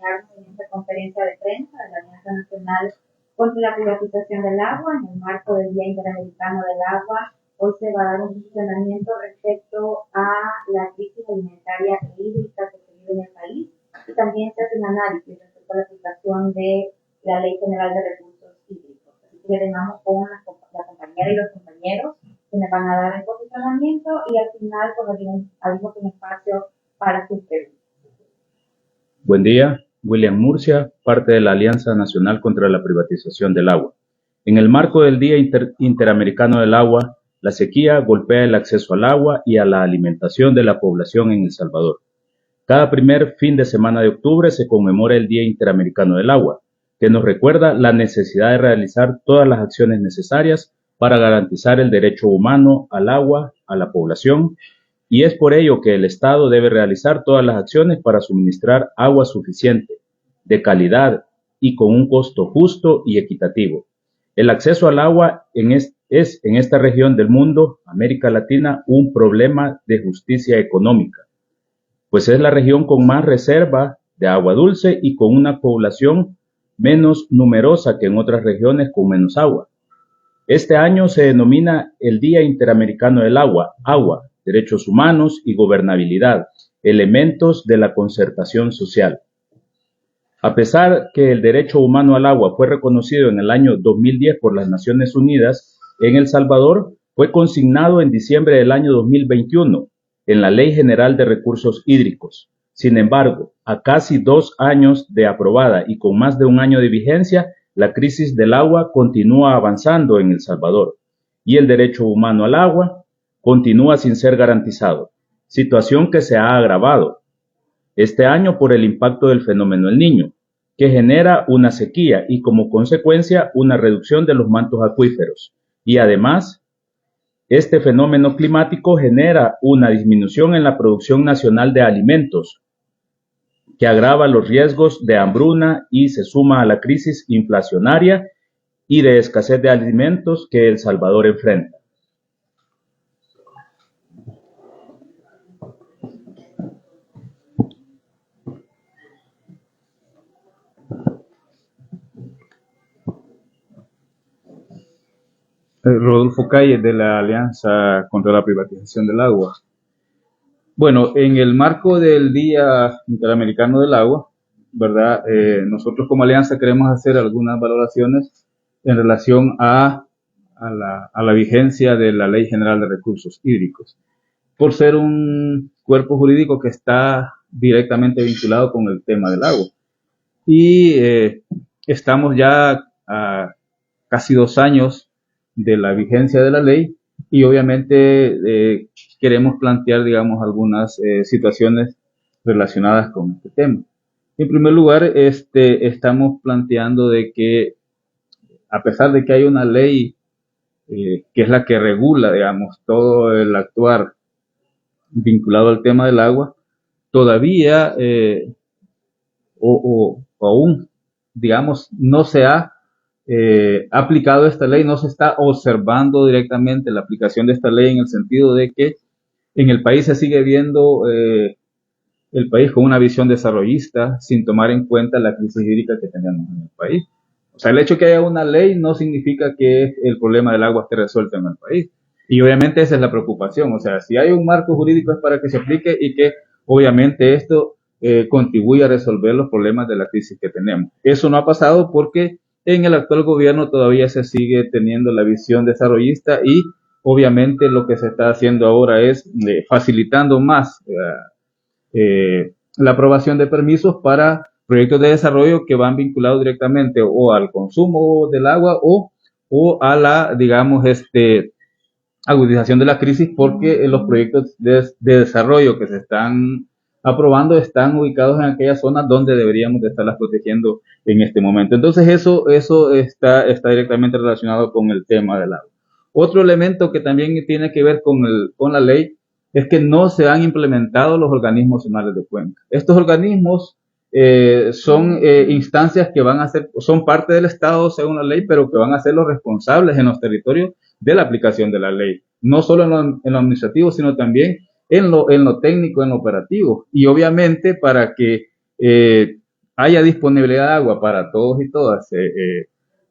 acompañarnos en esta conferencia de prensa de la Alianza Nacional contra la Privatización del Agua en el marco del Día Interamericano del Agua. Hoy se va a dar un posicionamiento respecto a la crisis alimentaria e hídrica que se vive en el país y también se hace un análisis respecto a la aplicación de la Ley General de Recursos Hídricos. Así que le damos con la compañera y los compañeros que me van a dar el posicionamiento y al final pues abrimos un espacio para sus preguntas. Buen día, William Murcia, parte de la Alianza Nacional contra la Privatización del Agua. En el marco del Día Interamericano del Agua, la sequía golpea el acceso al agua y a la alimentación de la población en El Salvador. Cada primer fin de semana de octubre se conmemora el Día Interamericano del Agua, que nos recuerda la necesidad de realizar todas las acciones necesarias para garantizar el derecho humano al agua a la población, y es por ello que el Estado debe realizar todas las acciones para suministrar agua suficiente, de calidad y con un costo justo y equitativo. El acceso al agua es en esta región del mundo, América Latina, un problema de justicia económica, pues es la región con más reserva de agua dulce y con una población menos numerosa que en otras regiones con menos agua. Este año se denomina el Día Interamericano del Agua, derechos humanos y gobernabilidad, elementos de la concertación social. A pesar que el derecho humano al agua fue reconocido en el año 2010 por las Naciones Unidas, en El Salvador fue consignado en diciembre del año 2021 en la Ley General de Recursos Hídricos. Sin embargo, a casi 2 años de aprobada y con más de un año de vigencia, la crisis del agua continúa avanzando en El Salvador y el derecho humano al agua continúa sin ser garantizado, situación que se ha agravado este año por el impacto del fenómeno El Niño, que genera una sequía y como consecuencia una reducción de los mantos acuíferos. Y además, este fenómeno climático genera una disminución en la producción nacional de alimentos, que agrava los riesgos de hambruna y se suma a la crisis inflacionaria y de escasez de alimentos que El Salvador enfrenta. Rodolfo Calle, de la Alianza contra la Privatización del Agua. Bueno, en el marco del Día Interamericano del Agua, ¿verdad? Nosotros como Alianza queremos hacer algunas valoraciones en relación a la vigencia de la Ley General de Recursos Hídricos, por ser un cuerpo jurídico que está directamente vinculado con el tema del agua. Y estamos ya a casi 2 años de la vigencia de la ley y obviamente queremos plantear, digamos, algunas situaciones relacionadas con este tema. En primer lugar, estamos planteando de que a pesar de que hay una ley que es la que regula, digamos, todo el actuar vinculado al tema del agua, todavía aún, digamos, no se ha aplicado esta ley, no se está observando directamente la aplicación de esta ley en el sentido de que en el país se sigue viendo el país con una visión desarrollista sin tomar en cuenta la crisis hídrica que tenemos en el país. O sea, el hecho de que haya una ley no significa que el problema del agua esté resuelto en el país. Y obviamente esa es la preocupación. O sea, si hay un marco jurídico es para que se aplique y que obviamente esto contribuya a resolver los problemas de la crisis que tenemos. Eso no ha pasado porque en el actual gobierno todavía se sigue teniendo la visión desarrollista y obviamente lo que se está haciendo ahora es facilitando más la aprobación de permisos para proyectos de desarrollo que van vinculados directamente o al consumo del agua o a la, digamos, agudización de la crisis, porque los proyectos de desarrollo que se están aprobando están ubicados en aquellas zonas donde deberíamos de estarlas protegiendo en este momento. Entonces eso está directamente relacionado con el tema del agua. Otro elemento que también tiene que ver con la ley es que no se han implementado los organismos zonales de cuenca. Estos organismos son instancias que son parte del Estado según la ley, pero que van a ser los responsables en los territorios de la aplicación de la ley, no solo en lo administrativo, sino también en lo técnico, en lo operativo. Y obviamente para que haya disponibilidad de agua para todos y todas,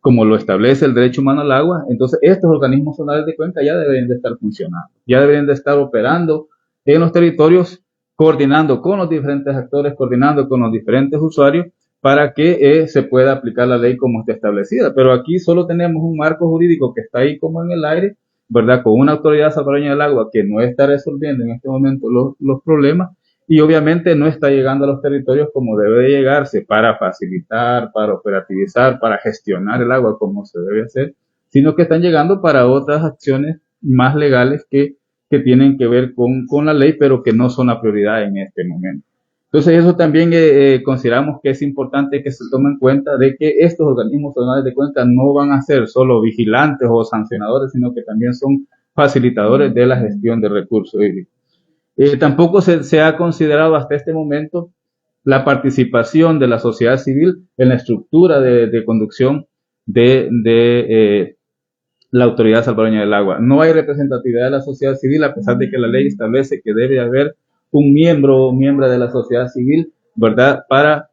como lo establece el derecho humano al agua, entonces estos organismos zonales de cuenca ya deberían de estar funcionando, ya deberían de estar operando en los territorios, coordinando con los diferentes actores, coordinando con los diferentes usuarios, para que se pueda aplicar la ley como está establecida. Pero aquí solo tenemos un marco jurídico que está ahí como en el aire, ¿verdad? Con una autoridad salvadoreña del agua que no está resolviendo en este momento los problemas, y obviamente no está llegando a los territorios como debe de llegarse para facilitar, para operativizar, para gestionar el agua como se debe hacer, sino que están llegando para otras acciones más legales que tienen que ver con la ley, pero que no son la prioridad en este momento. Entonces eso también consideramos que es importante que se tome en cuenta de que estos organismos zonales de cuenca no van a ser solo vigilantes o sancionadores, sino que también son facilitadores de la gestión de recursos hídricos. Tampoco se ha considerado hasta este momento la participación de la sociedad civil en la estructura de conducción de la Autoridad Salvadoreña del Agua. No hay representatividad de la sociedad civil, a pesar de que la ley establece que debe haber un miembro o miembro de la sociedad civil, ¿verdad?, para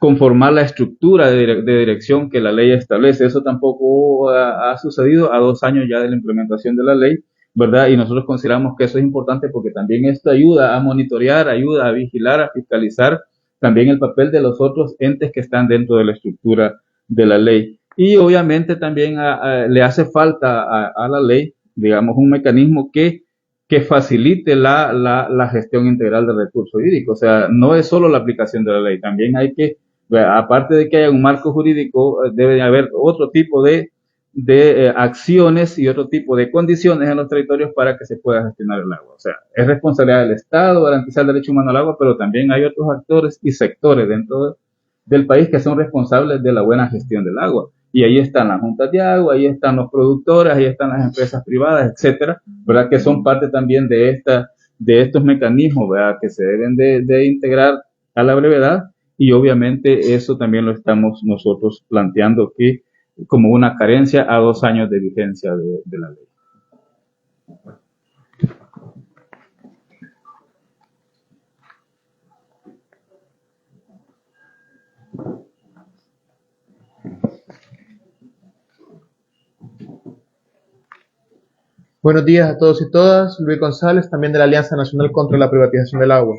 conformar la estructura de dirección que la ley establece. Eso tampoco ha sucedido a 2 años ya de la implementación de la ley, ¿verdad? Y nosotros consideramos que eso es importante porque también esto ayuda a monitorear, ayuda a vigilar, a fiscalizar también el papel de los otros entes que están dentro de la estructura de la ley. Y obviamente también le hace falta a la ley, digamos, un mecanismo que facilite la gestión integral de recursos hídricos. O sea, no es solo la aplicación de la ley, también hay que, aparte de que haya un marco jurídico, debe haber otro tipo de acciones y otro tipo de condiciones en los territorios para que se pueda gestionar el agua. O sea, es responsabilidad del Estado garantizar el derecho humano al agua, pero también hay otros actores y sectores dentro del país que son responsables de la buena gestión del agua. Y ahí están las juntas de agua, ahí están los productores, ahí están las empresas privadas, etcétera, ¿verdad? Que son parte también de estos mecanismos, ¿verdad?, que se deben de integrar a la brevedad, y obviamente eso también lo estamos nosotros planteando que como una carencia a 2 años de vigencia de la ley. Buenos días a todos y todas. Luis González, también de la Alianza Nacional contra la Privatización del Agua.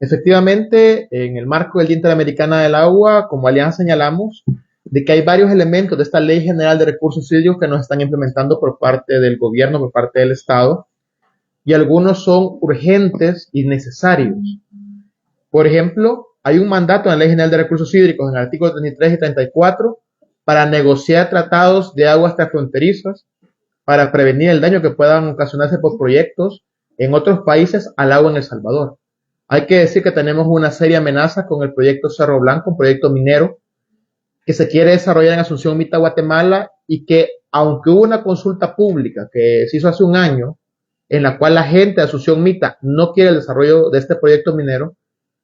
Efectivamente, en el marco del Día Interamericano del Agua, como alianza señalamos de que hay varios elementos de esta Ley General de Recursos Hídricos que nos están implementando por parte del gobierno, por parte del Estado, y algunos son urgentes y necesarios. Por ejemplo, hay un mandato en la Ley General de Recursos Hídricos, en el artículo 33 y 34, para negociar tratados de aguas transfronterizas, para prevenir el daño que puedan ocasionarse por proyectos en otros países al agua en El Salvador. Hay que decir que tenemos una seria amenaza con el proyecto Cerro Blanco, un proyecto minero que se quiere desarrollar en Asunción Mita, Guatemala, y que, aunque hubo una consulta pública que se hizo hace un año, en la cual la gente de Asunción Mita no quiere el desarrollo de este proyecto minero,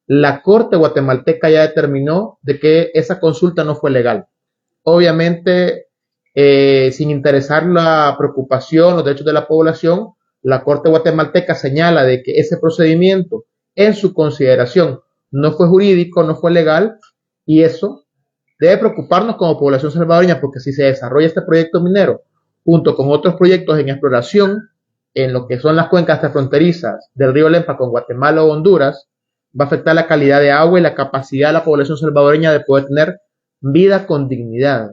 la Corte guatemalteca ya determinó de que esa consulta no fue legal. Obviamente, sin interesar la preocupación, los derechos de la población, la Corte guatemalteca señala de que ese procedimiento, en su consideración, no fue jurídico, no fue legal, y eso debe preocuparnos como población salvadoreña, porque si se desarrolla este proyecto minero junto con otros proyectos en exploración en lo que son las cuencas transfronterizas del río Lempa con Guatemala o Honduras, va a afectar la calidad de agua y la capacidad de la población salvadoreña de poder tener vida con dignidad.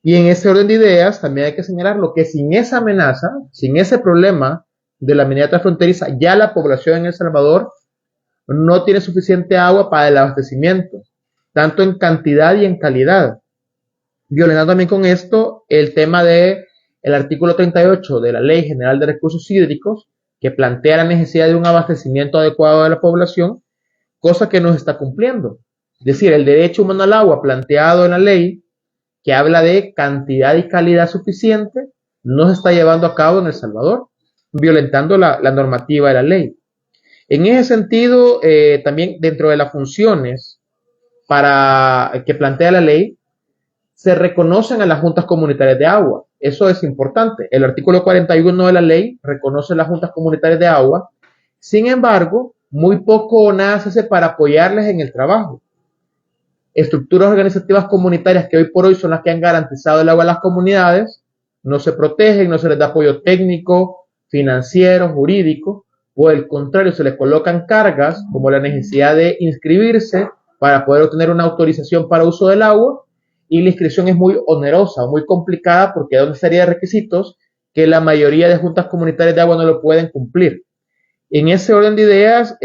Y en ese orden de ideas también hay que señalar lo que sin esa amenaza, sin ese problema de la minería transfronteriza, ya la población en El Salvador no tiene suficiente agua para el abastecimiento, tanto en cantidad y en calidad. Violentando también con esto el tema del artículo 38 de la Ley General de Recursos Hídricos, que plantea la necesidad de un abastecimiento adecuado de la población, cosa que no se está cumpliendo. Es decir, el derecho humano al agua planteado en la ley, que habla de cantidad y calidad suficiente, no se está llevando a cabo en El Salvador, violentando la normativa de la ley. En ese sentido, también dentro de las funciones que plantea la ley, se reconocen a las juntas comunitarias de agua. Eso es importante. El artículo 41 de la ley reconoce las juntas comunitarias de agua. Sin embargo, muy poco o nada se hace para apoyarles en el trabajo. Estructuras organizativas comunitarias que hoy por hoy son las que han garantizado el agua a las comunidades, no se protegen, no se les da apoyo técnico, financiero, jurídico, o al contrario, se les colocan cargas como la necesidad de inscribirse para poder obtener una autorización para uso del agua, y la inscripción es muy onerosa, muy complicada, porque hay una serie de requisitos que la mayoría de juntas comunitarias de agua no lo pueden cumplir. En ese orden de ideas,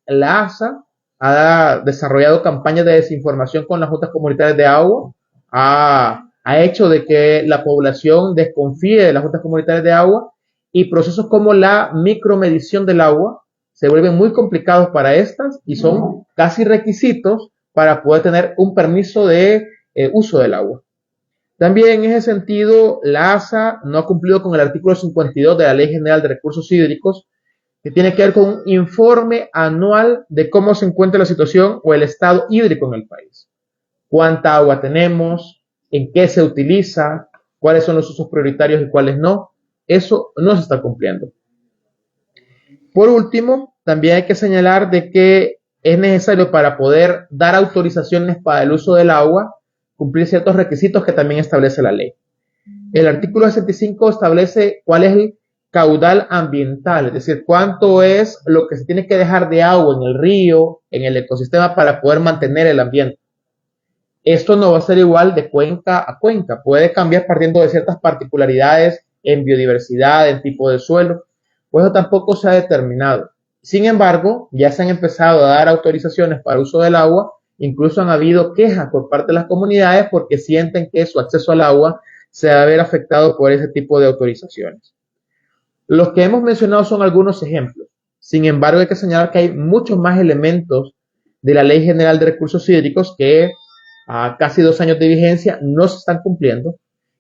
la ASA ha desarrollado campañas de desinformación con las juntas comunitarias de agua, ha hecho de que la población desconfíe de las juntas comunitarias de agua, y procesos como la micromedición del agua se vuelven muy complicados para estas y son casi requisitos para poder tener un permiso de uso del agua. También en ese sentido, la ASA no ha cumplido con el artículo 52 de la Ley General de Recursos Hídricos, que tiene que ver con un informe anual de cómo se encuentra la situación o el estado hídrico en el país. Cuánta agua tenemos, en qué se utiliza, cuáles son los usos prioritarios y cuáles no. Eso no se está cumpliendo. Por último, también hay que señalar de que es necesario, para poder dar autorizaciones para el uso del agua, cumplir ciertos requisitos que también establece la ley. El artículo 65 establece cuál es el caudal ambiental, es decir, cuánto es lo que se tiene que dejar de agua en el río, en el ecosistema, para poder mantener el ambiente. Esto no va a ser igual de cuenca a cuenca, puede cambiar partiendo de ciertas particularidades en biodiversidad, en tipo de suelo, pues eso tampoco se ha determinado. Sin embargo, ya se han empezado a dar autorizaciones para uso del agua, incluso han habido quejas por parte de las comunidades porque sienten que su acceso al agua se va a ver afectado por ese tipo de autorizaciones. Los que hemos mencionado son algunos ejemplos. Sin embargo, hay que señalar que hay muchos más elementos de la Ley General de Recursos Hídricos que a casi 2 años de vigencia no se están cumpliendo,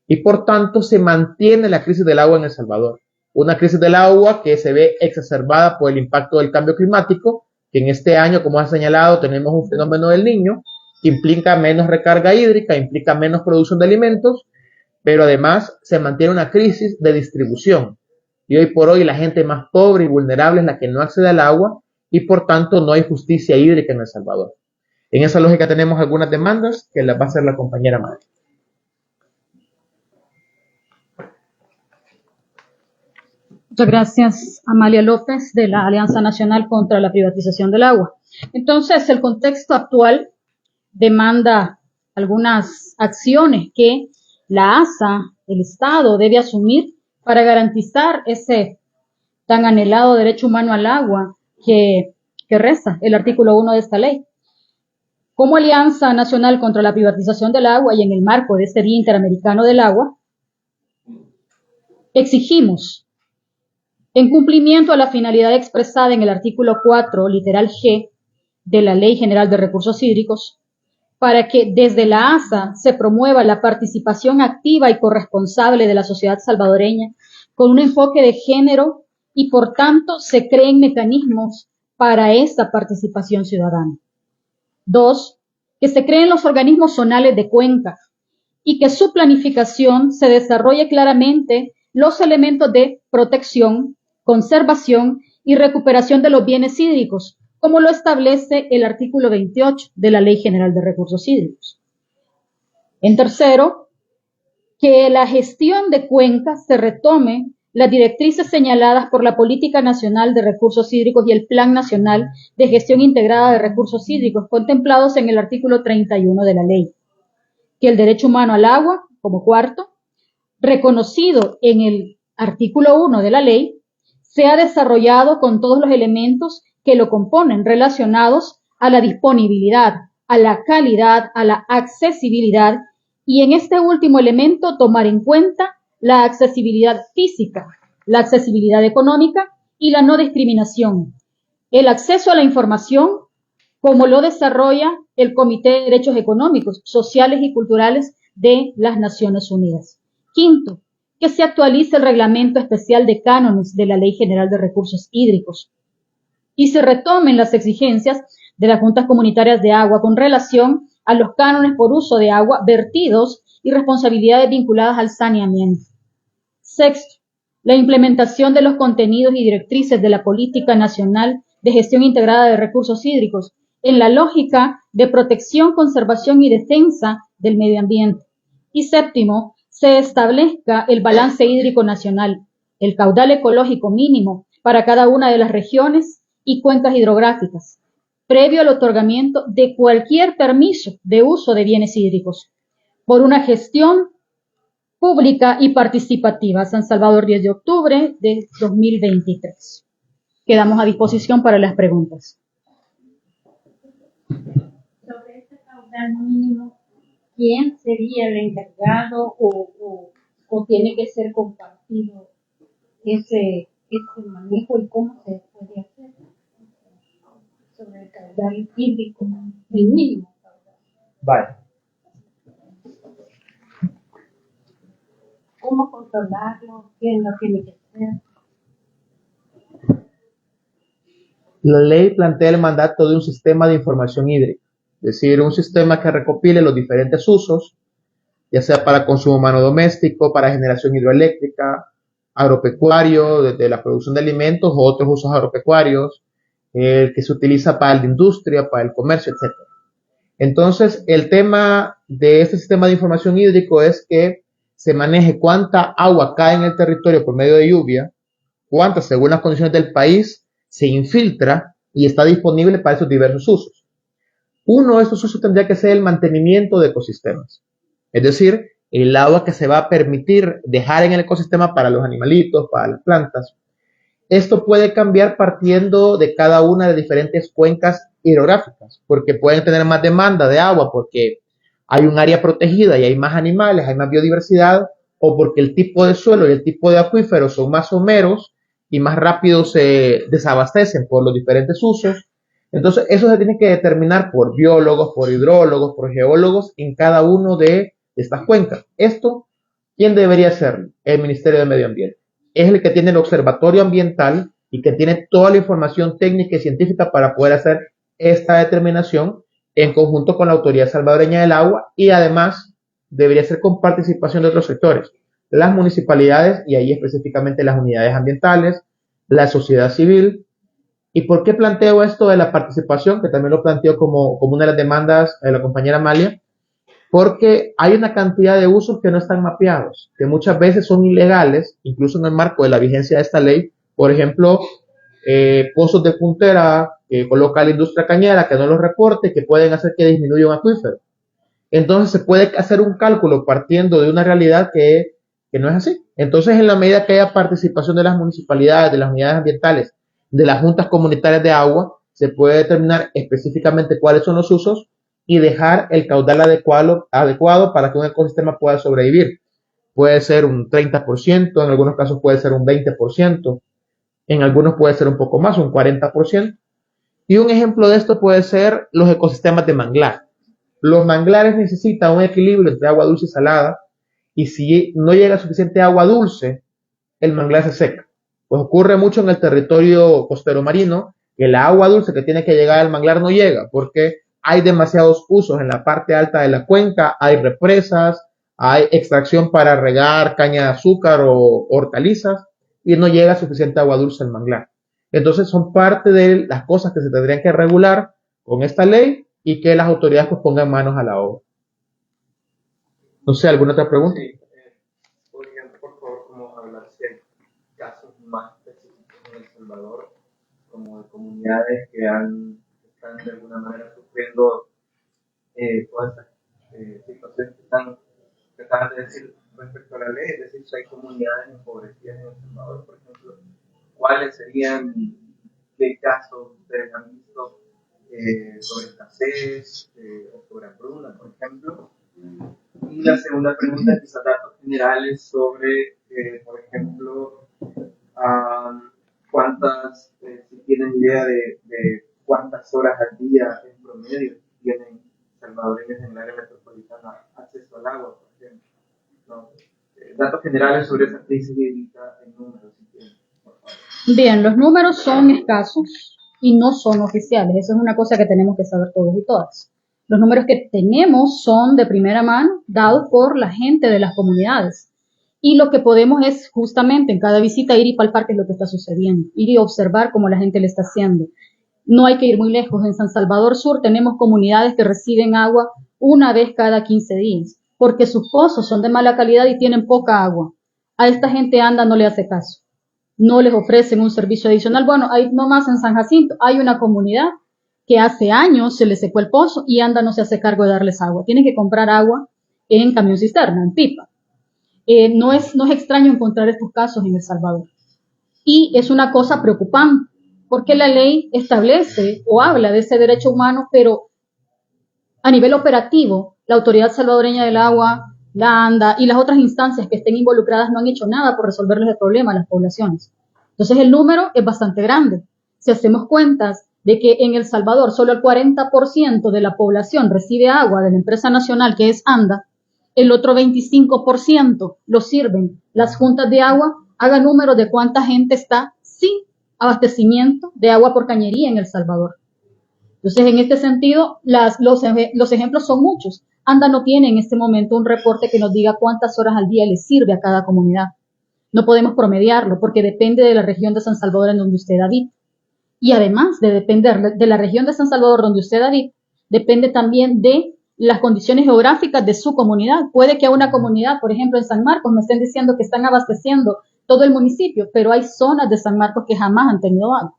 y por tanto se mantiene la crisis del agua en El Salvador. Una crisis del agua que se ve exacerbada por el impacto del cambio climático, que en este año, como ha señalado, tenemos un fenómeno del Niño, que implica menos recarga hídrica, implica menos producción de alimentos, pero además se mantiene una crisis de distribución. Y hoy por hoy la gente más pobre y vulnerable es la que no accede al agua, y por tanto no hay justicia hídrica en El Salvador. En esa lógica tenemos algunas demandas que las va a hacer la compañera Mari. Muchas gracias, Amalia López, de la Alianza Nacional contra la Privatización del Agua. Entonces, el contexto actual demanda algunas acciones que la ASA, el Estado, debe asumir para garantizar ese tan anhelado derecho humano al agua que reza el artículo 1 de esta ley. Como Alianza Nacional contra la Privatización del Agua y en el marco de este Día Interamericano del Agua, exigimos, en cumplimiento a la finalidad expresada en el artículo 4, literal G, de la Ley General de Recursos Hídricos, para que desde la ASA se promueva la participación activa y corresponsable de la sociedad salvadoreña con un enfoque de género y, por tanto, se creen mecanismos para esta participación ciudadana. 2, que se creen los organismos zonales de cuenca y que su planificación se desarrolle claramente los elementos de protección, conservación y recuperación de los bienes hídricos, como lo establece el artículo 28 de la Ley General de Recursos Hídricos. En tercero, que la gestión de cuencas se retome las directrices señaladas por la Política Nacional de Recursos Hídricos y el Plan Nacional de Gestión Integrada de Recursos Hídricos, contemplados en el artículo 31 de la ley. Que el derecho humano al agua, como cuarto, reconocido en el artículo 1 de la ley, sea desarrollado con todos los elementos que lo componen relacionados a la disponibilidad, a la calidad, a la accesibilidad, y en este último elemento tomar en cuenta la accesibilidad física, la accesibilidad económica y la no discriminación, el acceso a la información, como lo desarrolla el Comité de Derechos Económicos, Sociales y Culturales de las Naciones Unidas. Quinto, que se actualice el Reglamento Especial de Cánones de la Ley General de Recursos Hídricos y se retomen las exigencias de las juntas comunitarias de agua con relación a los cánones por uso de agua, vertidos y responsabilidades vinculadas al saneamiento. Sexto, la implementación de los contenidos y directrices de la Política Nacional de gestión integrada de recursos hídricos en la lógica de protección, conservación y defensa del medio ambiente. Y séptimo, se establezca el balance hídrico nacional, el caudal ecológico mínimo para cada una de las regiones y cuencas hidrográficas, previo al otorgamiento de cualquier permiso de uso de bienes hídricos, por una gestión pública y participativa. San Salvador, 10 de octubre de 2023. Quedamos a disposición para las preguntas. Sobre este caudal mínimo, ¿quién sería el encargado o tiene que ser compartido ese manejo y cómo se puede hacer sobre el caudal hídrico, el mínimo caudal? Vale. ¿Cómo controlarlo? ¿Quién lo tiene que hacer? La ley plantea el mandato de un sistema de información hídrica, es decir, un sistema que recopile los diferentes usos, ya sea para consumo humano doméstico, para generación hidroeléctrica, agropecuario, desde la producción de alimentos o otros usos agropecuarios, el que se utiliza para la industria, para el comercio, etc. Entonces, el tema de este sistema de información hídrico es que se maneje cuánta agua cae en el territorio por medio de lluvia, cuánta, según las condiciones del país, se infiltra y está disponible para esos diversos usos. Uno de estos usos tendría que ser el mantenimiento de ecosistemas, es decir, el agua que se va a permitir dejar en el ecosistema para los animalitos, para las plantas. Esto puede cambiar partiendo de cada una de diferentes cuencas hidrográficas, porque pueden tener más demanda de agua porque hay un área protegida y hay más animales, hay más biodiversidad, o porque el tipo de suelo y el tipo de acuíferos son más someros y más rápido se desabastecen por los diferentes usos. Entonces, eso se tiene que determinar por biólogos, por hidrólogos, por geólogos en cada uno de estas cuencas. Esto, ¿quién debería hacerlo? El Ministerio de Medio Ambiente. Es el que tiene el observatorio ambiental y que tiene toda la información técnica y científica para poder hacer esta determinación en conjunto con la Autoridad Salvadoreña del Agua, y además debería ser con participación de otros sectores, las municipalidades y ahí específicamente las unidades ambientales, la sociedad civil. ¿Y por qué planteo esto de la participación? Que también lo planteo como una de las demandas de la compañera Amalia, porque hay una cantidad de usos que no están mapeados, que muchas veces son ilegales, incluso en el marco de la vigencia de esta ley. Por ejemplo, pozos de puntera que coloca la industria cañera, que no los reporte, que pueden hacer que disminuya un acuífero. Entonces se puede hacer un cálculo partiendo de una realidad que no es así. Entonces, en la medida que haya participación de las municipalidades, de las unidades ambientales, de las juntas comunitarias de agua, se puede determinar específicamente cuáles son los usos y dejar el caudal adecuado para que un ecosistema pueda sobrevivir. Puede ser un 30%, en algunos casos puede ser un 20%, en algunos puede ser un poco más, un 40%. Y un ejemplo de esto puede ser los ecosistemas de manglar. Los manglares necesitan un equilibrio entre agua dulce y salada, y si no llega suficiente agua dulce, el manglar se seca. Pues ocurre mucho en el territorio costero marino, que el agua dulce que tiene que llegar al manglar no llega, porque hay demasiados usos en la parte alta de la cuenca, hay represas, hay extracción para regar caña de azúcar o hortalizas, y no llega suficiente agua dulce al manglar. Entonces son parte de las cosas que se tendrían que regular con esta ley y que las autoridades pues pongan manos a la obra. No sé, ¿alguna otra pregunta? Sí, podrían por favor como hablar si hay casos más específicos en El Salvador, como de comunidades que están de alguna manera sufriendo todas estas situaciones que acaban de decir respecto a la ley, es decir, si hay comunidades empobrecidas en El Salvador, por ejemplo, ¿cuáles serían, qué casos ustedes han visto sobre escasez o sobre hambruna, por ejemplo? Y la segunda pregunta es quizás datos generales sobre, por ejemplo, cuántas, si tienen idea de cuántas horas al día en promedio tienen salvadoreños en el área metropolitana acceso al agua, por ejemplo. ¿No? Datos generales sobre esa crisis hídrica en números, si tienen, por favor. Bien, los números son escasos y no son oficiales. Eso es una cosa que tenemos que saber todos y todas. Los números que tenemos son de primera mano, dados por la gente de las comunidades. Y lo que podemos es justamente en cada visita ir y palpar qué es lo que está sucediendo, ir y observar cómo la gente le está haciendo. No hay que ir muy lejos. En San Salvador Sur tenemos comunidades que reciben agua una vez cada 15 días, porque sus pozos son de mala calidad y tienen poca agua. A esta gente ANDA no le hace caso. No les ofrecen un servicio adicional. Bueno, hay nomás en San Jacinto hay una comunidad que hace años se les secó el pozo y ANDA no se hace cargo de darles agua. Tienen que comprar agua en camión cisterna, en pipa. No es extraño encontrar estos casos en El Salvador. Y es una cosa preocupante, porque la ley establece o habla de ese derecho humano, pero a nivel operativo, la Autoridad Salvadoreña del Agua, la ANDA y las otras instancias que estén involucradas no han hecho nada por resolverles el problema a las poblaciones. Entonces el número es bastante grande. Si hacemos cuentas de que en El Salvador solo el 40% de la población recibe agua de la empresa nacional que es ANDA, el otro 25% lo sirven las juntas de agua, haga número de cuánta gente está sin abastecimiento de agua por cañería en El Salvador. Entonces, en este sentido, los ejemplos son muchos. ANDA no tiene en este momento un reporte que nos diga cuántas horas al día le sirve a cada comunidad. No podemos promediarlo porque depende de la región de San Salvador en donde usted habita. Y además de depender de la región de San Salvador donde usted habita, depende también de las condiciones geográficas de su comunidad. Puede que a una comunidad, por ejemplo en San Marcos, me estén diciendo que están abasteciendo todo el municipio, pero hay zonas de San Marcos que jamás han tenido agua.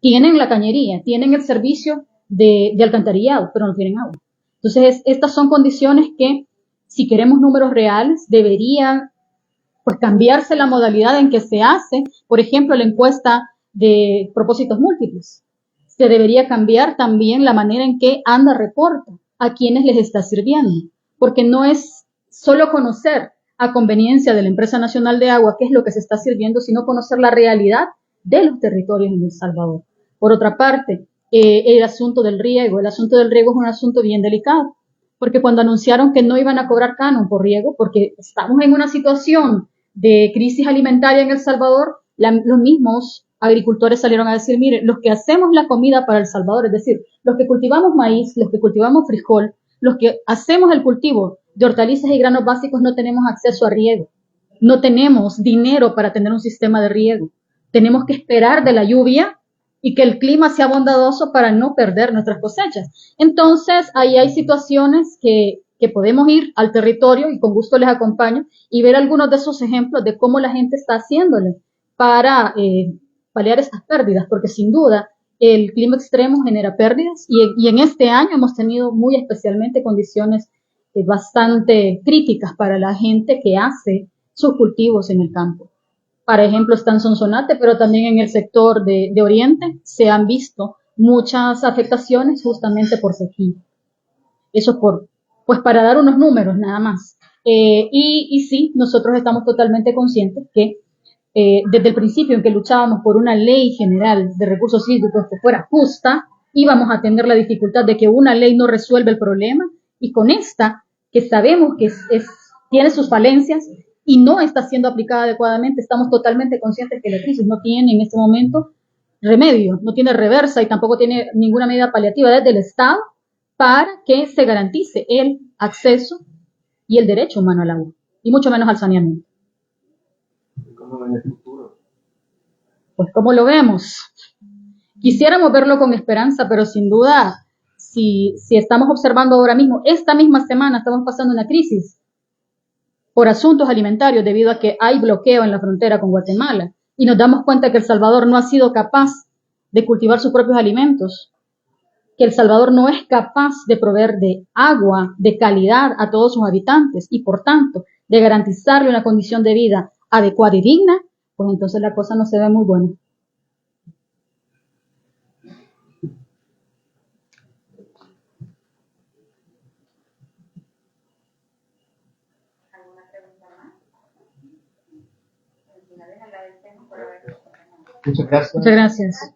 Tienen la cañería, tienen el servicio de alcantarillado, pero no tienen agua. Entonces, estas son condiciones que, si queremos números reales, deberían pues, cambiarse la modalidad en que se hace, por ejemplo, la encuesta de propósitos múltiples. Se debería cambiar también la manera en que ANDA reporta a quienes les está sirviendo, porque no es solo conocer a conveniencia de la Empresa Nacional de Agua qué es lo que se está sirviendo, sino conocer la realidad de los territorios en El Salvador. Por otra parte, el asunto del riego es un asunto bien delicado, porque cuando anunciaron que no iban a cobrar canon por riego, porque estamos en una situación de crisis alimentaria en El Salvador, los mismos agricultores salieron a decir, mire, los que hacemos la comida para El Salvador, es decir, los que cultivamos maíz, los que cultivamos frijol, los que hacemos el cultivo de hortalizas y granos básicos no tenemos acceso a riego, no tenemos dinero para tener un sistema de riego, tenemos que esperar de la lluvia y que el clima sea bondadoso para no perder nuestras cosechas. Entonces, ahí hay situaciones que podemos ir al territorio y con gusto les acompaño y ver algunos de esos ejemplos de cómo la gente está haciéndole para paliar estas pérdidas, porque sin duda el clima extremo genera pérdidas y en este año hemos tenido muy especialmente condiciones bastante críticas para la gente que hace sus cultivos en el campo. Por ejemplo, está en Sonsonate, pero también en el sector de Oriente se han visto muchas afectaciones justamente por sequía. Eso pues para dar unos números nada más. Y sí, nosotros estamos totalmente conscientes que desde el principio en que luchábamos por una ley general de recursos hídricos que fuera justa, íbamos a tener la dificultad de que una ley no resuelve el problema y con esta, que sabemos que tiene sus falencias, y no está siendo aplicada adecuadamente, estamos totalmente conscientes que la crisis no tiene en este momento remedio, no tiene reversa y tampoco tiene ninguna medida paliativa desde el Estado para que se garantice el acceso y el derecho humano al agua, y mucho menos al saneamiento. ¿Cómo ven el futuro? Pues como lo vemos, quisiéramos verlo con esperanza, pero sin duda, si estamos observando ahora mismo, esta misma semana estamos pasando una crisis por asuntos alimentarios debido a que hay bloqueo en la frontera con Guatemala y nos damos cuenta que El Salvador no ha sido capaz de cultivar sus propios alimentos, que El Salvador no es capaz de proveer de agua de calidad a todos sus habitantes y por tanto de garantizarle una condición de vida adecuada y digna, pues entonces la cosa no se ve muy buena. Muchas gracias. Muchas gracias.